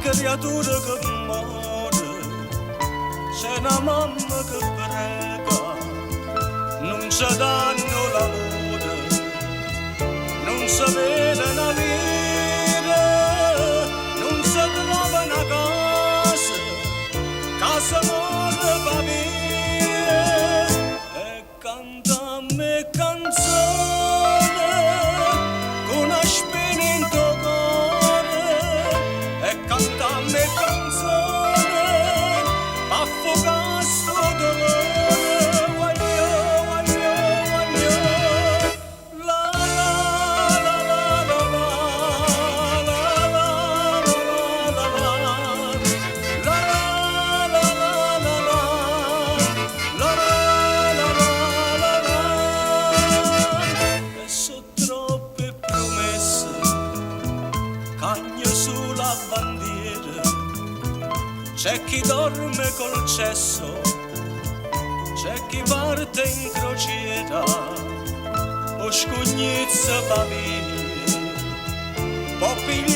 creatura che muore, c'è una mamma che prega, non si danno l'amore, non si vede una vita, non si trova una casa muore va via, e canta a me canzone, con una spina in tuo cuore, e canta a me canzone, affogare sto dolore, guaglio, guaglio, guaglio, la la la la la la la la la la. Sono troppe promesse, cagno sulla bandiera, c'è chi dorme col cesso, c'è chi parte in crociera, o scugnizza va via, può pigliare